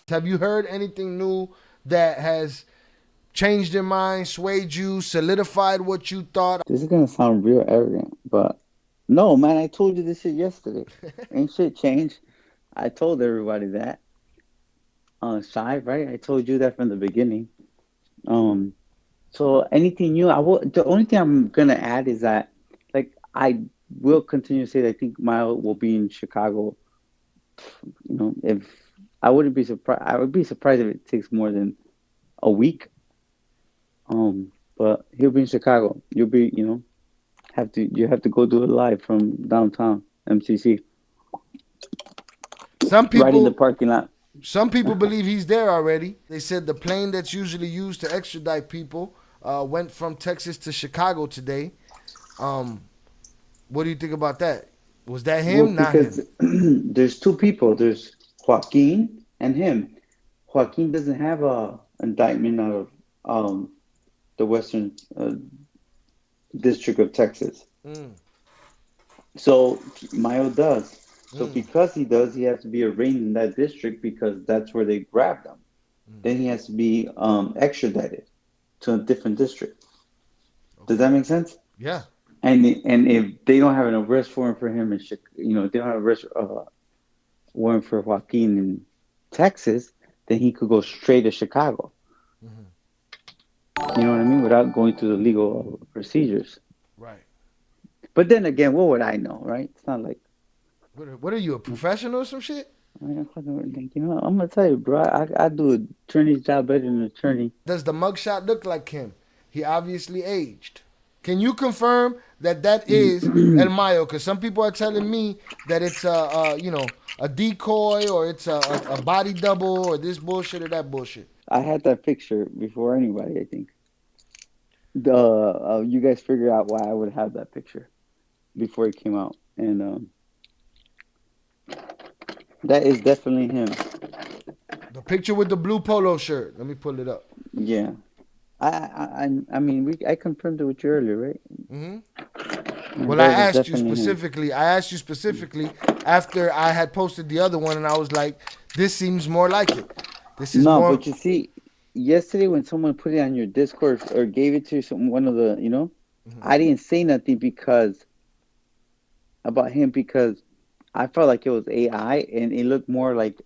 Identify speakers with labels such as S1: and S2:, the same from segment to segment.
S1: Have you heard anything new that has changed your mind, swayed you, solidified what you thought?
S2: This is gonna sound real arrogant, but no, man, I told you this shit yesterday. Ain't shit changed. I told everybody that. Shy, right? I told you that from the beginning. Um, so anything new, the only thing I'm gonna add is that, like, I will continue to say that I think Mayo will be in Chicago. If I wouldn't be surprised, I would be surprised if it takes more than a week. But he'll be in Chicago. You'll be, you have to go do it live from downtown MCC,
S1: Some
S2: right in the
S1: people
S2: parking lot.
S1: some people believe he's there already. They said the plane that's usually used to extradite people went from Texas to Chicago today. Um, what do you think about that? Was that
S2: Well,
S1: him? Not
S2: because
S1: him.
S2: there's two people. There's Joaquín and him. Joaquín doesn't have a indictment out of the Western District of Texas.
S1: Mm,
S2: So Mayo does. So
S1: mm,
S2: because he does, he has to be arraigned in that district because that's where they grabbed him.
S1: mm.
S2: Then he has to be extradited to a different district. Does
S1: Okay.
S2: that make sense?
S1: Yeah.
S2: And if they don't have an arrest warrant for him they don't have an arrest warrant for Joaquin in Texas, then he could go straight to Chicago.
S1: Hmm.
S2: You know what I mean? Without going through the legal procedures.
S1: Right.
S2: But then again, what would I know, right? It's not like
S1: What are you, a professional or some shit?
S2: I mean, I fucking think, I'm gonna tell you, bro. I do an attorney's job better than an attorney.
S1: Does the mugshot look like him? He obviously aged. Can you confirm that that is El Mayo? Because some people are telling me that it's a decoy or it's a body double or this bullshit or that bullshit.
S2: I had that picture before anybody. I think you guys figure out why I would have that picture before it came out, and that is definitely him.
S1: The picture with the blue polo shirt. Let me pull it up.
S2: Yeah, I mean, I confirmed it with you earlier, right?
S1: Hmm.
S2: And
S1: Well, I
S2: that is
S1: asked you
S2: definitely him.
S1: specifically. I asked you specifically after I had posted the other one, and I was like, "This seems more like it. This is
S2: No,
S1: more."
S2: but you see, yesterday when someone put it on your Discord or gave it to one of the,
S1: Mhm.
S2: I didn't say nothing because about him because I felt like it was AI and it looked more like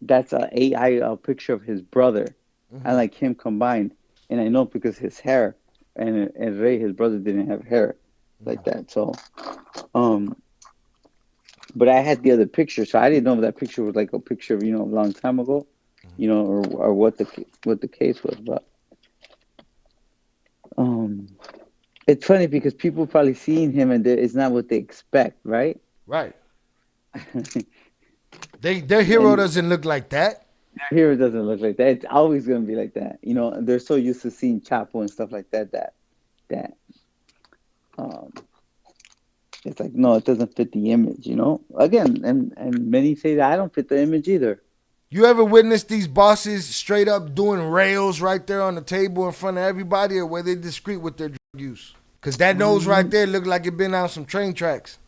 S2: that's a AI picture of his brother and
S1: Mhm.
S2: like him combined. And I know because his hair and Ray, his brother, didn't have hair like
S1: Mhm.
S2: that. So, um, but I had the other picture, so I didn't know if that picture was like a picture of a long time ago, or what the case was. But um, it's funny because people probably seeing him and it's not what they expect, right?
S1: Right. Their hero
S2: And
S1: doesn't look like that.
S2: here it doesn't look like that. It's always gonna be like that. They're so used to seeing Chapo and stuff like that um, it's like no, it doesn't fit the image. Again, and many say that I don't fit the image either.
S1: You ever witnessed these bosses straight up doing rails right there on the table in front of everybody, or were they discreet with their drug use? Cause that nose right
S2: Mm,
S1: there looked like it been on some train tracks.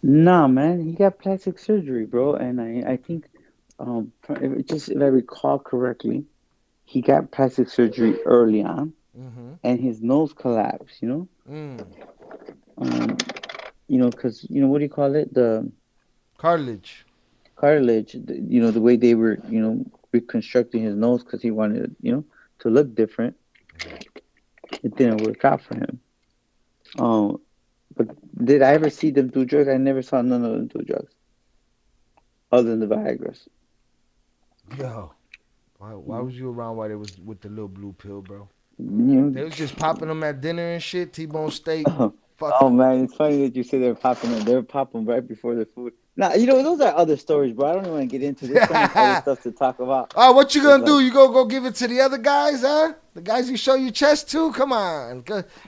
S2: nah, man, he got plastic surgery, bro, and I think if I recall correctly, he got plastic surgery early on,
S1: Mm-hmm.
S2: and his nose collapsed.
S1: Mm.
S2: Um, because what do you call it? The
S1: Cartilage.
S2: cartilage. The way they were, reconstructing his nose because he wanted, to look different. It didn't work out for him. Um, but did I ever see them do drugs? I never saw none of them do drugs other than the Viagra's.
S1: Yo, why
S2: You
S1: was you around while they was with the little blue pill, bro? They
S2: know?
S1: was just popping them at dinner and shit. T-bone steak,
S2: Oh, oh
S1: fucking.
S2: man, it's funny that you say they're popping them. They're popping right before the food. Now, those are other stories, bro. I don't even want to get into. There's so much other stuff to talk about.
S1: Oh, what you
S2: It's
S1: gonna
S2: like,
S1: do? You go give it to the other guys, huh? The guys you show your chest to? Come on,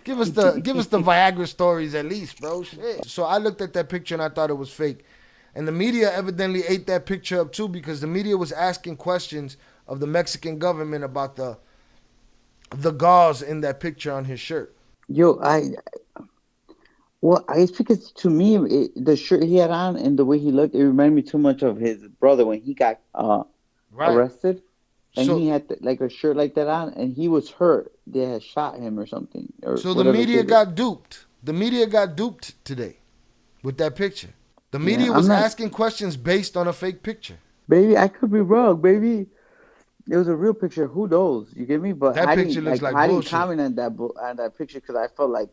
S1: give us the Viagra stories at least, bro. Shit. So I looked at that picture and I thought it was fake, and the media evidently ate that picture up too because the media was asking questions of the Mexican government about the gauze in that picture on his shirt.
S2: yo, it's because to me, the shirt he had on and the way he looked, it reminded me too much of his brother when he got
S1: Right.
S2: arrested, and he
S1: So
S2: had like a shirt like that on, and he was hurt. They had shot him or something or
S1: so the
S2: whatever
S1: media
S2: did it.
S1: got duped. The media got duped today with that picture. The
S2: Yeah,
S1: media
S2: I'm
S1: was
S2: not,
S1: asking questions based on a fake picture.
S2: baby. I could be wrong, baby. It was a real picture. Who knows? You get me? But
S1: That picture looks like
S2: I didn't
S1: bullshit.
S2: comment on on that picture because I felt like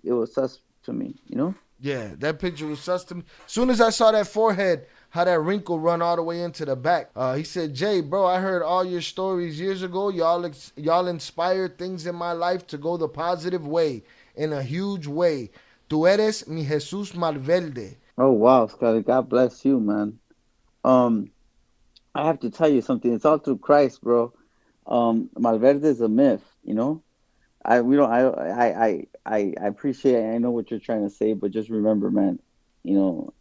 S2: it was sus to me. You know?
S1: Yeah, that picture was sus to me. Soon as I saw that forehead, how that wrinkle run all the way into the back. He said, "Jay, bro, I heard all your stories years ago. Y'all inspired things in my life to go the positive way, in a huge way. Tú eres mi Jesús Malverde."
S2: Oh wow, Scotty. God bless you, man. Um, I have to tell you something. It's all through Christ, bro. Malverde is a myth. You know? I we don't I appreciate. I know what you're trying to say, but just remember, man. You know,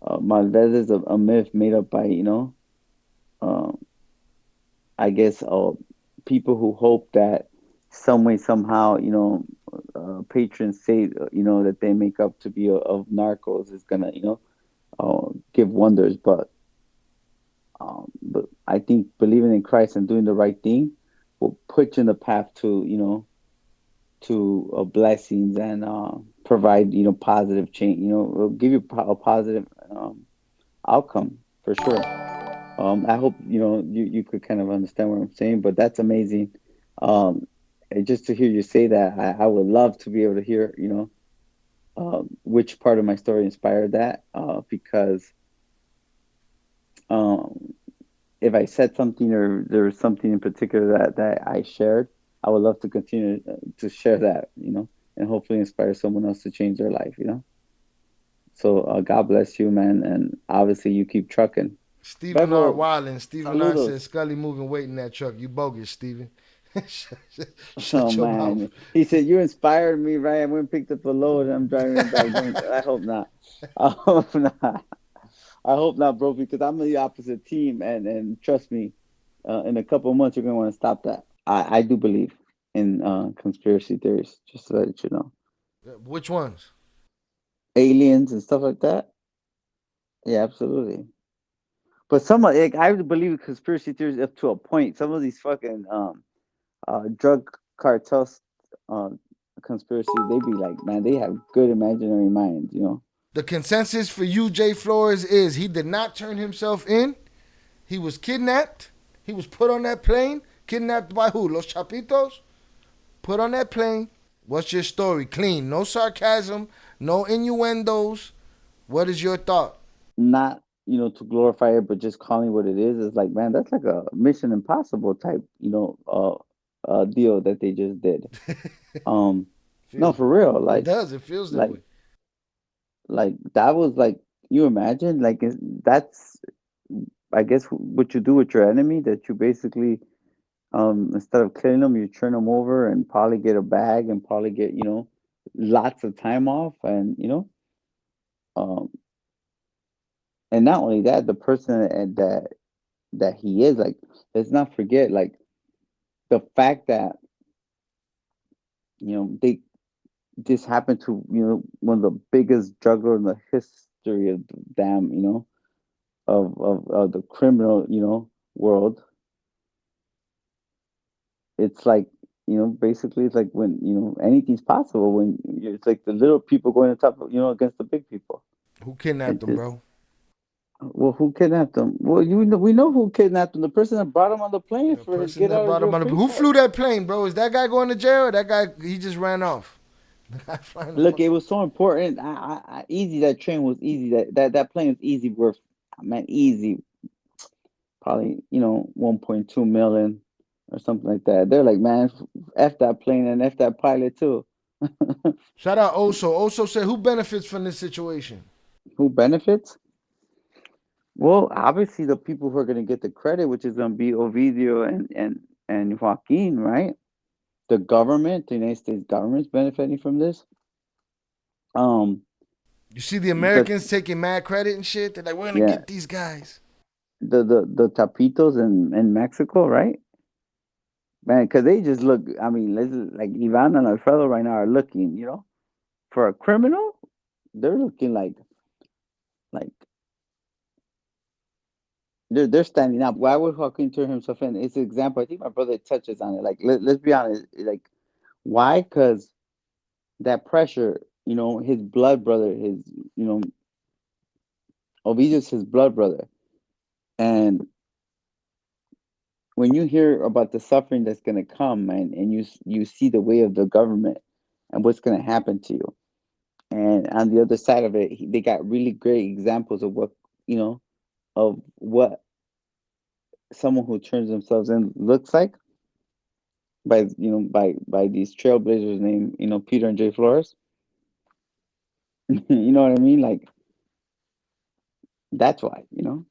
S2: Malverde is a myth made up by um, I guess people who hope that some way somehow patrons say that they make up to be of narcos is gonna give wonders, but I think believing in Christ and doing the right thing will put you in the path to blessings and provide positive change. Will give you a positive outcome for sure. I hope you could kind of understand what I'm saying, but that's amazing. And just to hear you say that, I would love to be able to hear which part of my story inspired that, because um, if I said something or there was something in particular that I shared, I would love to continue to share that, and hopefully inspire someone else to change their life. So God bless you, man, and obviously you keep trucking.
S1: Stephen R.
S2: Bebo,
S1: Wallen. Stephen R. said,
S2: saludos.
S1: "Scully moving weight in that truck. You bogus, Stephen. shut,
S2: Oh
S1: shut your mouth."
S2: man, he said you inspired me, right? I went and picked up a load, and I'm driving it back. Don't I hope not. I hope not. I hope not, bro, because I'm on the opposite team, and trust me, in a couple of months you're gonna want to stop that. I do believe in conspiracy theories, just to let you know,
S1: Which ones?
S2: aliens and stuff like that. Yeah, absolutely. But like I believe in conspiracy theories up to a point. Some of these fucking drug cartels uh, conspiracy, they be like, man, they have good imaginary minds.
S1: The consensus for you, Jay Flores, is he did not turn himself in. He was kidnapped. He was put on that plane. Kidnapped by who? Los Chapitos? Put on that plane. What's your story? Clean. No sarcasm. No innuendos. What is your thought?
S2: Not to glorify it, but just calling what it is like, man, that's like a Mission Impossible type, deal that they just did. Um, no,
S1: Feels
S2: for real,
S1: it does. It feels that
S2: like
S1: way.
S2: like that was like, you imagine like that's, I guess, what you do with your enemy, that you basically instead of killing them, you turn them over and probably get a bag and probably get lots of time off, um, and not only that, the person that he is, like, let's not forget, like, the fact that they this happened to one of the biggest juggler in the history of the damn of the criminal world. It's like, basically it's like when anything's possible when it's like the little people going to top against the big people.
S1: Who kidnapped him,
S2: It's
S1: bro?
S2: well, who kidnapped them? Well, we know who kidnapped him. The person that brought him on the plane
S1: The
S2: for his
S1: person
S2: get
S1: that
S2: out of
S1: brought him
S2: jail
S1: on the
S2: free
S1: who
S2: card.
S1: flew that plane, bro? Is that guy going to jail? Or that guy he just ran off. The guy flying the
S2: Look, it
S1: fucking.
S2: was so important. Easy. That train was easy. That plane was easy. Worth, man, easy. Probably 1.2 million or something like that. They're like, man, f that plane and f that pilot too.
S1: Shout out Oso. Oso said, "Who benefits from this situation?"
S2: Who benefits? Well, obviously the people who are going to get the credit, which is going to be Ovidio and Joaquin, right? The government, the United States government's benefiting from this. Um,
S1: You see the
S2: because
S1: Americans taking mad credit and shit. They're like, "We're gonna
S2: yeah,
S1: get these guys."
S2: the tapitos in Mexico, right? Man, because they just look. I mean, like Ivan and Alfredo right now are looking. For a criminal, they're looking like They're standing up. Why would Joaquin turn himself in? It's an example. I think my brother touches on it. Like let's be honest. Like why? Because that pressure. His blood brother. You know Ovidius, his blood brother. And when you hear about the suffering that's gonna come, and you see the way of the government and what's gonna happen to you, and on the other side of it, they got really great examples of you know what someone who turns themselves in looks like by these trailblazers named Peter and Jay Flores. You know what I mean? Like that's why no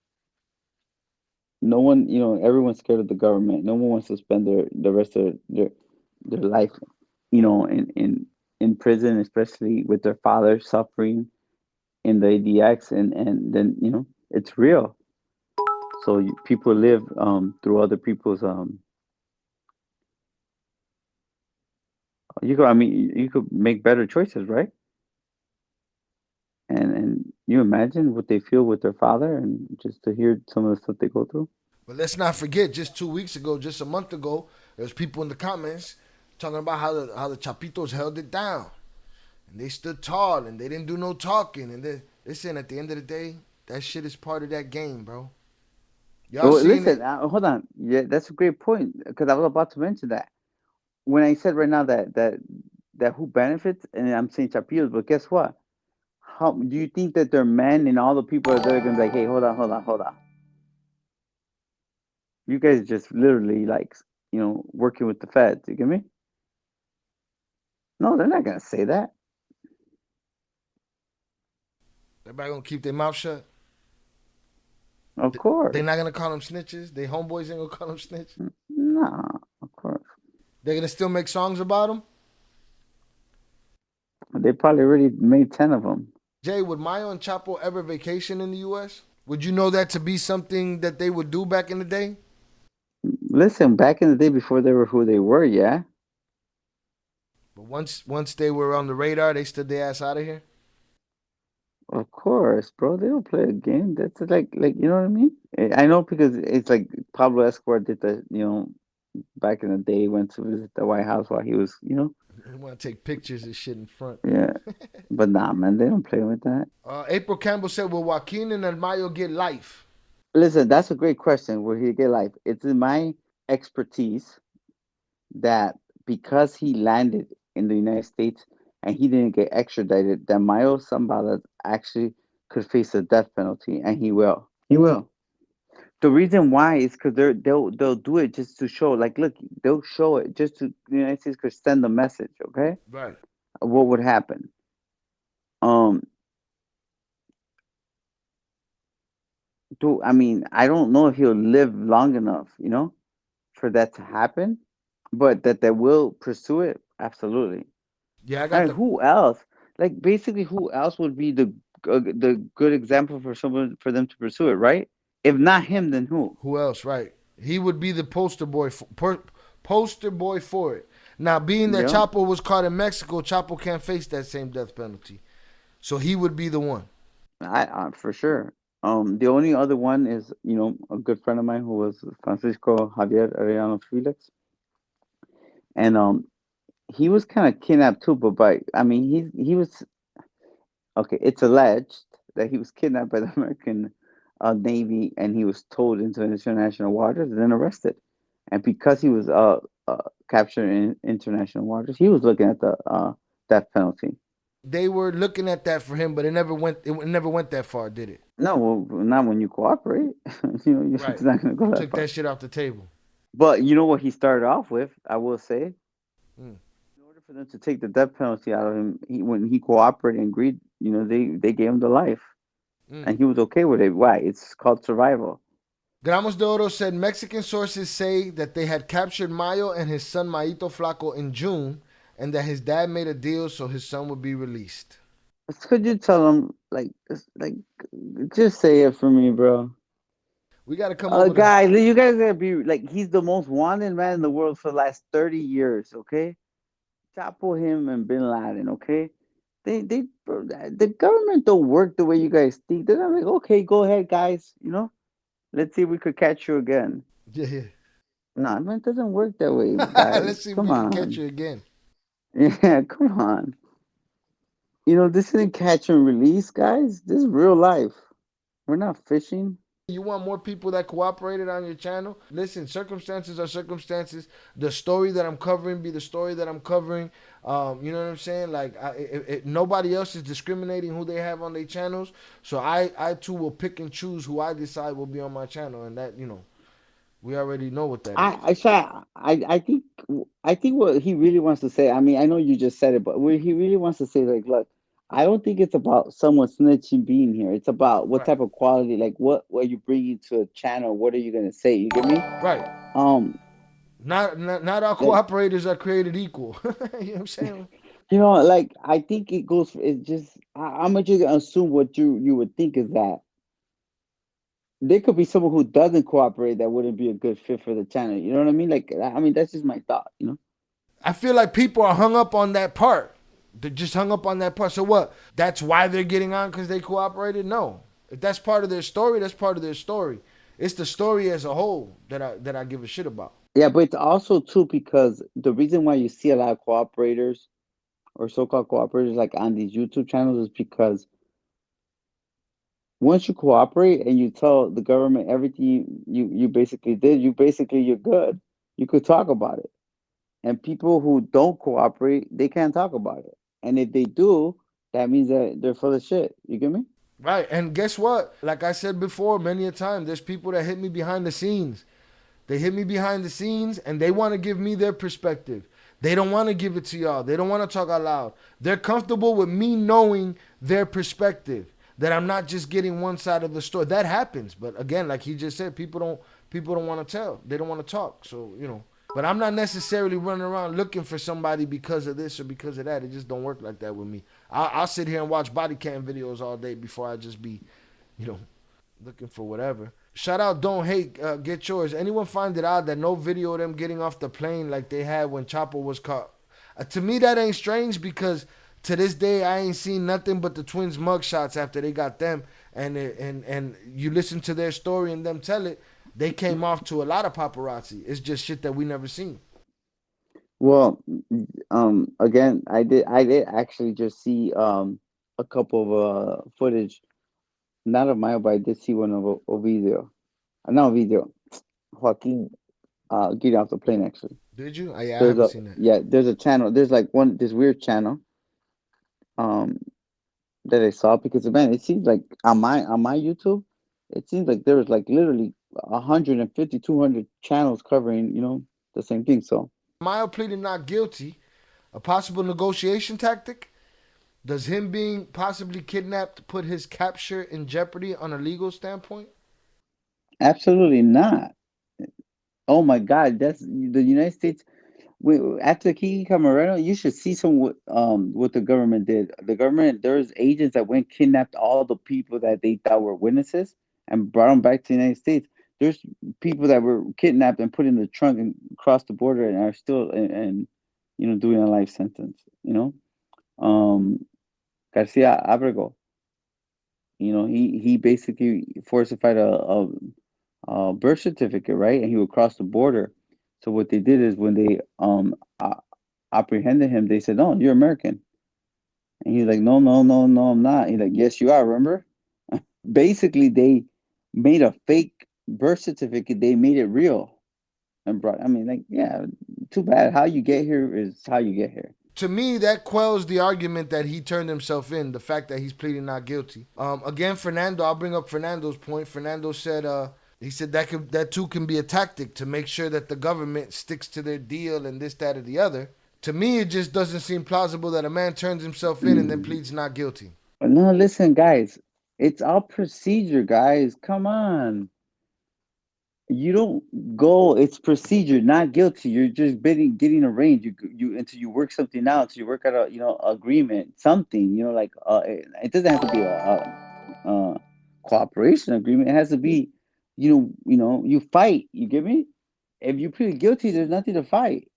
S2: one everyone's scared of the government. No one wants to spend the rest of their life in prison, especially with their father suffering in the ADX, and then it's real. So people live through other people's you could make better choices, right? And you imagine what they feel with their father, and just to hear some of the stuff they go through.
S1: But let's not forget, just 2 weeks ago, just a month ago, there's people in the comments talking about how the Chapitos held it down and they stood tall and they didn't do no talking and they saying at the end of the day that shit is part of that game, bro. Y'all
S2: Well,
S1: seen
S2: listen,
S1: it?
S2: hold on. Yeah, that's a great point because I was about to mention that when I said right now that who benefits, and I'm saying Chapitos, but guess what? How do you think that their men and all the people are there gonna be like, hey, hold on, hold on, hold on. You guys just literally like working with the feds. You get me? No, they're not gonna say that.
S1: Everybody gonna keep their mouth shut.
S2: Of
S1: They
S2: course.
S1: not gonna call them snitches. They homeboys ain't gonna call them snitch.
S2: No, of course.
S1: They're gonna still make songs about them.
S2: They probably already made 10 of them.
S1: Jay, would Mayo and Chapo ever vacation in the U.S.? Would you know that to be something that they would do back in the day?
S2: Listen, back in the day before they were who they were, yeah.
S1: But once they were on the radar, they stood their ass out of here.
S2: Of course, bro. They don't play a game. That's like you know what I mean? I know because it's like Pablo Escobar did that, back in the day, went to visit the White House while he was.
S1: They want to take pictures and shit in front.
S2: Yeah. But nah, man, they don't play with that.
S1: April Campbell said, "Will Joaquin and El Mayo get life?"
S2: Listen, that's a great question. Where he get life? It's in my expertise that because he landed in the United States and he didn't get extradited, that Mayo Zambada actually could face a death penalty, and he will. He will. The reason why is because they'll do it just to show. Like, look, they'll show it just to the United States could send a message. Okay,
S1: Right.
S2: what would happen? Um, I mean, I don't know if he'll live long enough, for that to happen, but that they will pursue it. Absolutely.
S1: Yeah, I
S2: I
S1: got
S2: mean,
S1: the.
S2: who else? Like, basically, who else would be the good example for someone for them to pursue it, right? If not him, then who?
S1: Who else? Right. He would be the poster boy for it. Now, being that
S2: Yeah,
S1: Chapo was caught in Mexico, Chapo can't face that same death penalty. So he would be the one.
S2: for sure. The only other one is a good friend of mine who was Francisco Javier Arellano Felix, and he was kind of kidnapped too, but I mean he was okay. It's alleged that he was kidnapped by the American Navy, and he was towed into international waters and then arrested. And because he was captured in international waters, he was looking at the death penalty.
S1: They were looking at that for him, but it never went. It never went that far, did it?
S2: No, well, not when you cooperate. It's
S1: Right.
S2: not going to
S1: You
S2: go that
S1: took
S2: far.
S1: that shit off the table.
S2: But you know what he started off with? I will say,
S1: Mm.
S2: in order for them to take the death penalty out of him, when he cooperated and agreed, they gave him the life,
S1: Mm.
S2: and he was okay with it. Why? It's called survival.
S1: Gramos de Oro said Mexican sources say that they had captured Mayo and his son Maito Flaco in June, and that his dad made a deal so his son would be released.
S2: Could you tell him like just say it for me, bro?
S1: We got to come up with a.
S2: Guys, you guys gotta be like he's the most wanted man in the world for the last 30 years. Okay, Chapo him and Bin Laden. Okay, bro, the government don't work the way you guys think. They're not like, okay, go ahead, guys. Let's see if we could catch you again.
S1: Yeah, yeah.
S2: Nah, man, it doesn't work that way, guys.
S1: Let's see if
S2: Come
S1: we can catch
S2: on.
S1: you again.
S2: Yeah, come on. This isn't catch and release, guys. This is real life. We're not fishing.
S1: You want more people that cooperated on your channel? Listen, circumstances are circumstances. The story that I'm covering be the story that I'm covering. You know what I'm saying? Like, nobody else is discriminating who they have on their channels. So I too will pick and choose who I decide will be on my channel, and that we already know what that is.
S2: I think what he really wants to say. I mean, I know you just said it, but what he really wants to say, like, look, I don't think it's about someone snitching being here. It's about what
S1: Right,
S2: type of quality, like, what you bringing to a channel. What are you gonna say? You get me?
S1: right.
S2: Um,
S1: Not all
S2: like,
S1: cooperators are created equal. You know what I'm saying?
S2: like, I think it goes. It's just I'm just gonna assume what you would think is that there could be someone who doesn't cooperate that wouldn't be a good fit for the channel. You know what I mean? Like, I mean, that's just my thought.
S1: I feel like people are hung up on that part. They're just hung up on that part. So what? That's why they're getting on because they cooperated? No. If that's part of their story, that's part of their story. It's the story as a whole that I give a shit about.
S2: Yeah, but it's also too because the reason why you see a lot of cooperators or so-called cooperators like on these YouTube channels is because once you cooperate and you tell the government everything you basically did, you're good. You could talk about it. And people who don't cooperate, they can't talk about it. And if they do, that means that they're full of shit. You get me?
S1: Right. And guess what? Like I said before many a time, there's people that hit me behind the scenes. They hit me behind the scenes and they want to give me their perspective. They don't want to give it to y'all. They don't want to talk out loud. They're comfortable with me knowing their perspective. That I'm not just getting one side of the story. That happens. But again, like he just said, people don't want to tell. They don't want to talk. So. But I'm not necessarily running around looking for somebody because of this or because of that. It just don't work like that with me. I'll sit here and watch body cam videos all day before I just be, you know, looking for whatever. Shout out, don't hate, get yours. Anyone find it odd that no video of them getting off the plane like they had when Chopper was caught? To me, that ain't strange because to this day I ain't seen nothing but the Twins mugshots after they got them, and you listen to their story and them tell it. They came off to a lot of paparazzi. It's just shit that we never seen.
S2: Well, again, I did actually just see a couple of footage, not of Mayo, but I did see one of Ovidio. Not Ovidio, Joaquin getting off the plane actually.
S1: Did you? Yeah, I
S2: There's
S1: haven't
S2: a
S1: seen that.
S2: yeah, there's a channel. There's like this weird channel um that I saw because man, it seems like on my YouTube, it seems like there was like literally 150, 200 channels covering the same thing. So
S1: Mayo pleaded not guilty. A possible negotiation tactic. Does him being possibly kidnapped put his capture in jeopardy on a legal standpoint?
S2: absolutely not. Oh my God, that's the United States. After Kiki Camarero, you should see what the government did. The government there's agents that went kidnapped all the people that they thought were witnesses and brought them back to the United States. There's people that were kidnapped and put in the trunk and crossed the border and are still and doing a life sentence. Um, Garcia Abrego, he basically falsified a birth certificate, right? And he would cross the border. So what they did is when they apprehended him, they said, "No, you're American." And he's like, "No, no, no, no, I'm not." He's like, "Yes, you are. Remember?" Basically, they made a fake birth certificate. They made it real and brought. I mean, like, yeah, too bad. How you get here is how you get here.
S1: To me, that quells the argument that he turned himself in. The fact that he's pleading not guilty. Again, Fernando. I'll bring up Fernando's point. Fernando said, he said that too can be a tactic to make sure that the government sticks to their deal and this, that, or the other. To me, it just doesn't seem plausible that a man turns himself in and then pleads not guilty.
S2: But no, listen, guys, it's all procedure, guys. Come on. You don't go. It's procedure, not guilty. You're just getting arranged. You until you work something out, until you work out a agreement, something. Like it doesn't have to be a cooperation agreement. It has to be, you fight. You get me? If you plead guilty, there's nothing to fight.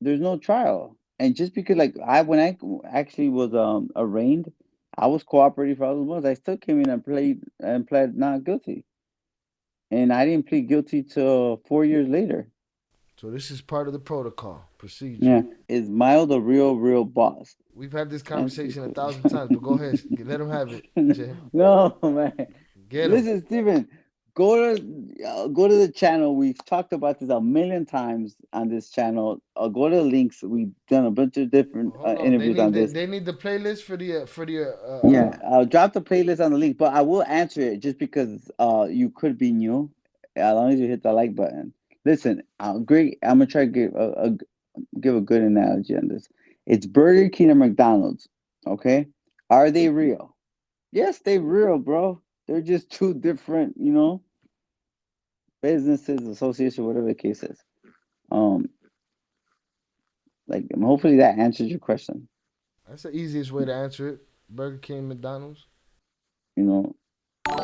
S2: There's no trial. And just because like when I actually was arraigned, I was cooperating for all those months. I still came in and pled not guilty. and I didn't plead guilty till 4 years later.
S1: So this is part of the protocol procedure.
S2: Yeah, is Mayo the real boss?
S1: We've had this
S2: Answer the
S1: conversation a thousand
S2: question.
S1: times, but go ahead, let him have it, Jay.
S2: No, man.
S1: Get him.
S2: Listen, Steven, go to the channel. We've talked about this a million times on this channel. Go to the links. We've done a bunch of different
S1: Hold on,
S2: interviews on this.
S1: they need the playlist for the.
S2: Yeah, I'll drop the playlist on the link, but I will answer it just because you could be new. As long as you hit the like button. Listen, great. I'm gonna try to give a good analogy on this. It's Burger King and McDonald's. Okay, are they real? Yes, they real, bro. They're just two different, businesses, association, whatever the case is. Um, hopefully that answers your question.
S1: That's the easiest way to answer it. Burger King, McDonald's.
S2: You know,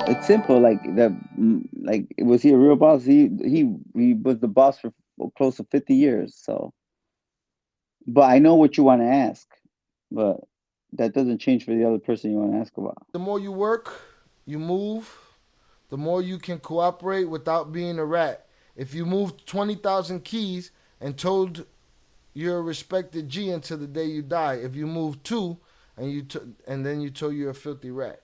S2: it's simple. Like was he a real boss? He was the boss for close to 50 years. So, but I know what you want to ask, but that doesn't change for the other person you want to ask about.
S1: The more you work, you move, the more you can cooperate without being a rat. If you moved 20,000 keys and told you're a respected G until the day you die, if you moved two and then you told you're a filthy rat.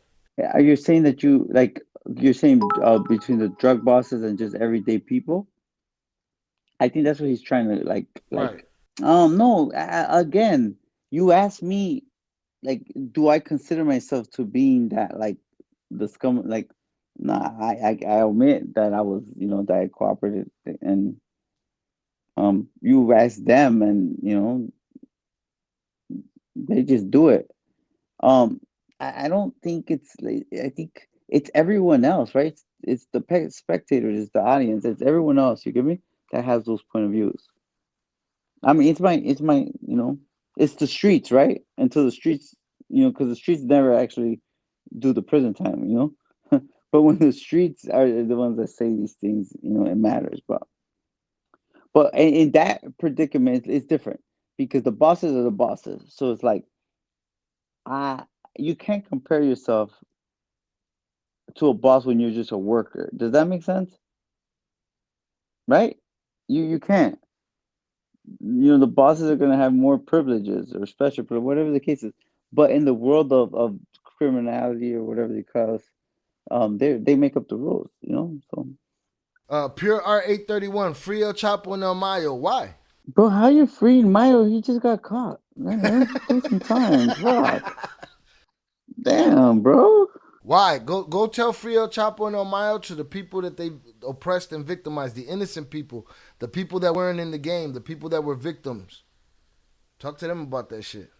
S2: Are you saying that you're saying between the drug bosses and just everyday people? I think that's what he's trying to
S1: Right.
S2: no, again, you asked me do I consider myself to being that the scum nah, I admit that I was, that I cooperated, and you ask them, and they just do it. Um, I don't think it's I think it's everyone else, right? It's the spectators, it's the audience, it's everyone else. You get me? That has those point of views. I mean, it's my, it's the streets, right? Until the streets, because the streets never actually do the prison time, But when the streets are the ones that say these things, it matters. But in that predicament, it's different because the bosses are the bosses. So it's like, ah, you can't compare yourself to a boss when you're just a worker. Does that make sense? Right? You can't. The bosses are going to have more privileges or special privilege, whatever the case is. But in the world of criminality or whatever they call us, they make up the rules, So,
S1: Pure Art 831, free El Chapo and El Mayo. Why?
S2: bro, how you freeing Mayo? He just got caught. Man, let him do some time. Fuck. Damn, bro.
S1: Why? Go tell Free El Chapo and El Mayo to the people that they oppressed and victimized, the innocent people, the people that weren't in the game, the people that were victims. Talk to them about that shit.